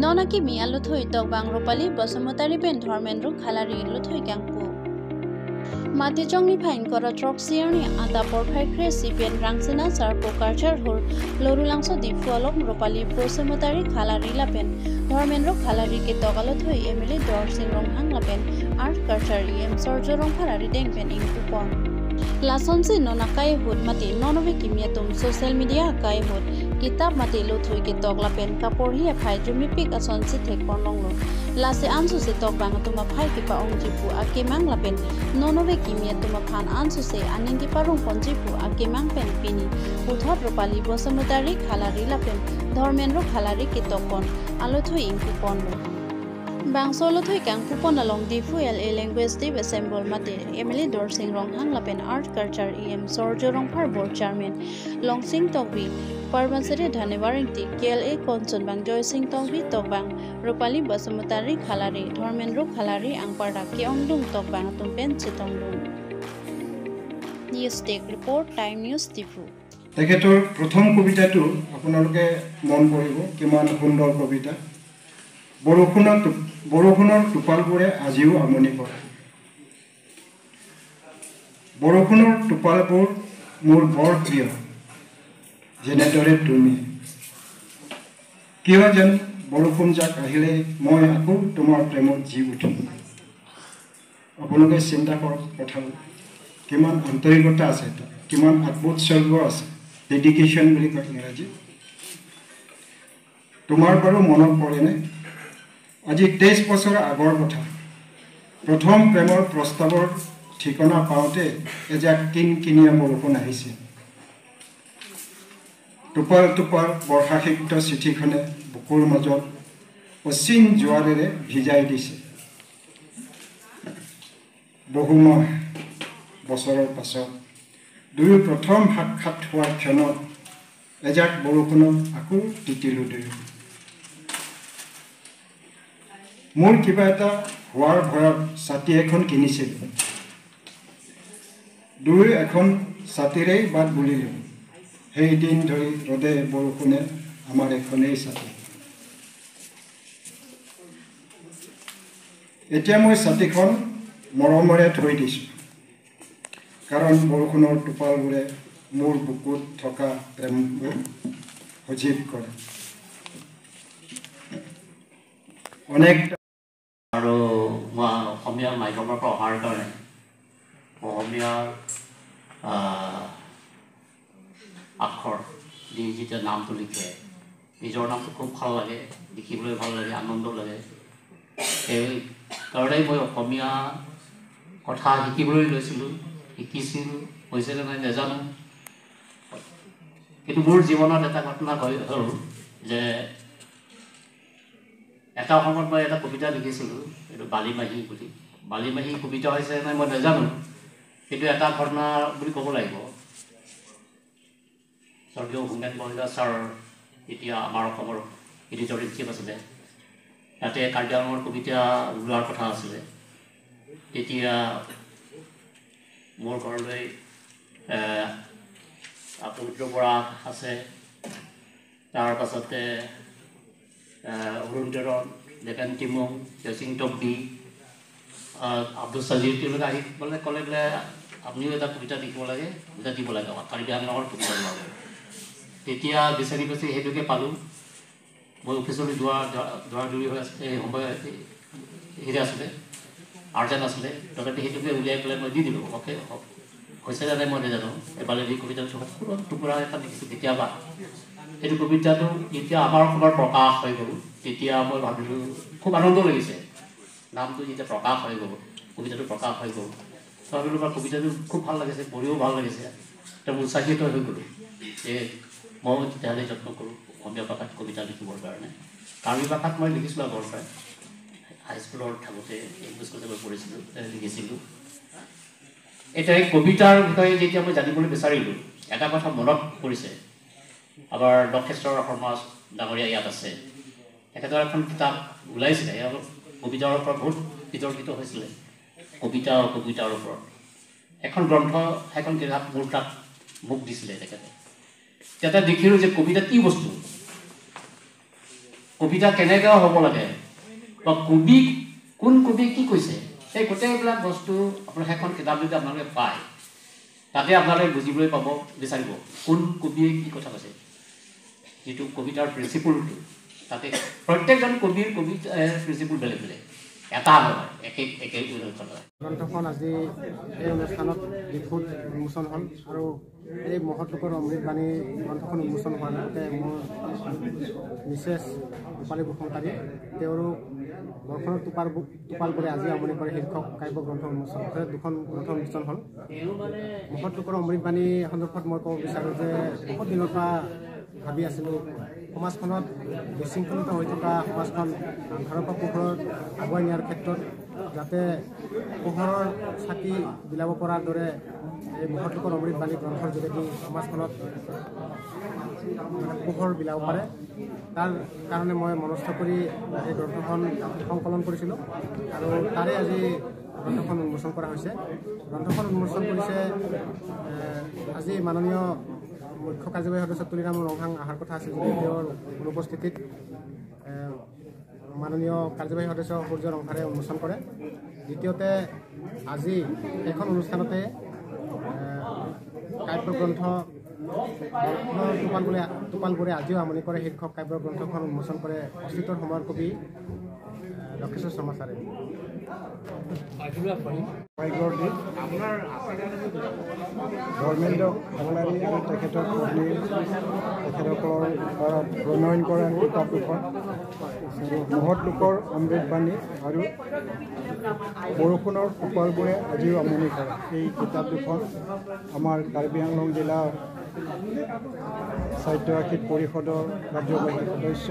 Nonaki mi aluthui tok bang rupali bosumotari ben dhormendru khalari luthui kangpu. Mati jongni phain kora trop siarni ata porphai kresi ben rangsina sarpo culture hol lorulangso di fualok rupali bosumotari khalari lapen dhormendru khalari ke togaluthui emily dorsing ronghang lapen art culture em sorjorong khalari deng pen ing kupon. Lasonsi nonakai hut mati nonovi kimia tum social media kai hut kitab mati luthui ke togla pen kapor hi phai jumi pik asonsi thek ponong lo lase ansu se tok bang tuma phai ki pa ong jipu akemang la pen nonovi kimia tuma phan ansu se aningi parung ponjipu akemang pen pini uthot rupali bosumotari khalari la pen dhormenro khalari ke tokon aluthui ing kupon lo Bangsolo thui kang pupon along di fuel a language dev assemble mate Emily Dorsing rong hang lapen art culture em sorjo rong par board chairman long sing tokbi parmansari dhanewaring ti KLA konson bang joy sing tokbi tokbang rupali basumotari khalari dhormenro khalari angparda ke ongdung tokbang tumpen chitonglung News Take Report Time News Tifu তেখেতৰ প্ৰথম কবিতাটো আপোনালোকে মন কৰিব কিমান সুন্দৰ কবিতা বৰষুণৰ টোপালবোৰে আজিও আমনি কৰে বৰষুণৰ টোপালবোৰ মোৰ বৰ প্ৰিয় যেনেদৰে তুমি কিয় যেন বৰষুণ জাক আহিলে মই আকৌ তোমাৰ প্ৰেমত জি উঠিম আপোনালোকে চিন্তা কৰক কথাটো কিমান আন্তৰিকতা আছে কিমান আত্মোৎসৰ্গ আছে ডেডিকেশ্যন বুলি কয় ইংৰাজী তোমাৰ বাৰু মনত পৰেনে আজি 23 বছৰ আগৰ কথা প্ৰথম প্ৰেমৰ প্ৰস্তাৱৰ ঠিকনা পাওঁতে এজাক কিনিয়া বৰষুণ আহিছিল টোপাল টোপাল বৰ্ষাসিক্ত চিঠিখনে বুকুৰ মাজত অচিন জোৱাৰেৰে ভিজাই দিছে বহুমাহ বছৰৰ পাছত দুয়ো প্ৰথম সাক্ষাৎ হোৱাৰ ক্ষণত এজাক বৰষুণত আকৌ তিতিলো দুয়ো মোৰ কিবা এটা হোৱাৰ ভয়ত ছাতি এখন কিনিছিল দুই এখন ছাতিৰেই বাট বুলিলো সেই দিন ধৰি ৰদে বৰষুণে আমাৰ এখনেই ছাতি এতিয়া মই ছাতিখন মৰমৰে থৈ দিছোঁ কাৰণ বৰষুণৰ টোপালবোৰে মোৰ বুকুত থকা প্ৰেমবোৰ সজীৱ কৰে অনেক আৰু মই অসমীয়া মাধ্যমৰ পৰা অহাৰ কাৰণে অসমীয়াৰ আখৰ দি যেতিয়া নামটো লিখে নিজৰ নামটো খুব ভাল লাগে দেখিবলৈ ভাল লাগে আনন্দ লাগে সেই কাৰণেই মই অসমীয়া কথা শিকিবলৈ লৈছিলোঁ শিকিছিলোঁ হৈছিলে নাই নাজানো কিন্তু মোৰ জীৱনত এটা ঘটনা হ'ল যে এটা সময়ত মই এটা কবিতা লিখিছিলোঁ এইটো বালিমাহী বুলি বালিমাহী কবিতা হৈছে নাই মই নাজানো কিন্তু এটা ঘটনা বুলি ক'ব লাগিব স্বৰ্গীয় হোমেন বৰদলৈ ছাৰ এতিয়া আমাৰ অসমৰ এডিটৰ ইন চিফ আছিলে তাতে কাৰ্বি আংলঙৰ কবিতা ওলোৱাৰ কথা আছিলে তেতিয়া মোৰ ঘৰলৈ পবিত্ৰ বৰা আছে তাৰ পাছতে অৰুণোদৰণ লেকেন টিমুং জয়সিং টকবি আব্দুল চাজিৰ তেওঁলোকে আহি বোলে ক'লে বোলে আপুনিও এটা কবিতা লিখিব লাগে কবিতা দিব লাগে কাৰ্বি আংলঙৰ কবিতা ওলাব তেতিয়া বিচাৰি সেইটোকে পালোঁ মই অফিচলৈ দৌৰা-দৌৰি হৈ আছে এই সময় হেৰি আছিলে আৰ্জেণ্ট আছিলে তথাপি সেইটোকে উলিয়াই পেলাই মই দি দিলোঁ অ'কে হৈছে জানে মই নাজানো এবাৰ এই কবিতাটো সৰু টুকুৰা এটা লিখিছোঁ কেতিয়াবা সেইটো কবিতাটো এতিয়া আমাৰ অসমৰ প্ৰকাশ হৈ গ'ল তেতিয়া মই ভাবিলোঁ খুব আনন্দ লাগিছে নামটো যেতিয়া প্ৰকাশ হৈ গ'ল কবিতাটো প্ৰকাশ হৈ গ'ল ভাবিলোঁ বা কবিতাটো খুব ভাল লাগিছে পঢ়িও ভাল লাগিছে তেওঁ উৎসাহিত হৈ গ'লোঁ যে মই তেতিয়াহ'লে যত্ন কৰোঁ অসমীয়া ভাষাত কবিতা লিখিবৰ কাৰণে কাৰ্বি ভাষাত মই লিখিছিলোঁ আগৰ পৰাই হাইস্কুলত থাকোঁতে ইংলিছ কলেজত পঢ়িছিলোঁ লিখিছিলোঁ এতিয়া এই কবিতাৰ বিষয়ে যেতিয়া মই জানিবলৈ বিচাৰিলোঁ এটা কথা মনত পৰিছে আমাৰ লক্ষেশ্বৰ শৰ্মা ডাঙৰীয়া ইয়াত আছে তেখেতৰ এখন কিতাপ ওলাইছিলে কবিতাৰ ওপৰত বহুত বিতৰ্কিত হৈছিলে কবিতাৰ ওপৰত এখন গ্ৰন্থ এখন কিতাপ মোৰ তাত মোক দিছিলে তেখেতে তাতে দেখিলোঁ যে কবিতা কি বস্তু কবিতা কেনেকৈ হ'ব লাগে বা কবি কোন কবি কি কৈছে সেই গোটেইবিলাক বস্তু আপোনাৰ সেইখন কিতাপ যদি আপোনালোকে পায় তাতে আপোনালোকে বুজিবলৈ পাব বিচাৰিব কোন কবিয়ে কি কথা কৈছে যিটো কবিতাৰ প্ৰিন্সিপলটো তাতে প্ৰত্যেকজন কবিৰ প্ৰিন্সিপল বেলেগ বেলেগ এটা নহয় একে গ্ৰন্থখন আজি এই অনুষ্ঠানত দিশত উন্মোচন হ'ল আৰু এই মহৎ লোকৰ অমৃতবাণী গ্ৰন্থখন উন্মোচন হোৱাৰ লগতে মোৰ মিছেছ ৰূপালী বসুমতাৰী তেওঁৰো বৰষুণৰ টোপালবোৰে আজি আমনি কৰে শীৰ্ষক কাব্য গ্ৰন্থ উন্মোচন দুখন গ্ৰন্থ উন্মোচন হ'ল মহৎ লোকৰ অমৃতবাণী সন্দৰ্ভত মই ক'ব বিচাৰোঁ যে বহুত দিনৰ পৰা ভাবি আছিলোঁ সমাজখনত বিশৃংখলিত হৈ থকা সমাজখন আন্ধাৰৰ পৰা পোহৰত আগুৱাই নিয়াৰ ক্ষেত্ৰত যাতে পোহৰৰ চাকি বিলাব পৰাৰ দৰে এই মহৎ লোকৰ অমৃতবাণী গ্ৰন্থৰ যোগেদি সমাজখনত পোহৰ বিলাব পাৰে তাৰ কাৰণে মই মনস্থ কৰি এই গ্ৰন্থখন সংকলন কৰিছিলোঁ আৰু তাৰে আজি গ্ৰন্থখন উন্মোচন কৰা হৈছে গ্ৰন্থখন উন্মোচন কৰিছে আজি মাননীয় মুখ্য কাৰ্যবাহী সদস্য তুলিৰাম ৰংহাং অহাৰ কথা আছিল যদিও তেওঁৰ অনুপস্থিতিত মাননীয় কাৰ্যবাহী সদস্য সূৰ্য ৰংহাৰে উন্মোচন কৰে দ্বিতীয়তে আজি এখন অনুষ্ঠানতে কাব্য গ্ৰন্থ টোপালবোৰে আজিও আমনি কৰে শীৰ্ষক কাব্য গ্ৰন্থখন উন্মোচন কৰে অস্তিত্বৰ সময়ৰ কবি লক্ষেশ্বৰ শৰ্মা ছাৰে ধৰ্মেন্দ্ৰ খাগলাৰী আৰু তেখেতৰ পত্নী তেখেতসকলৰ প্ৰণয়ন কৰা কিতাপ দুখন মহৎ লোকৰ অমৃতবাণী আৰু বৰষুণৰ টোপালবোৰে আজিও আমনি কৰে এই কিতাপ দুখন আমাৰ কাৰ্বি আংলং জিলা সাহিত্য পৰিষদৰ কাৰ্যবাহী সদস্য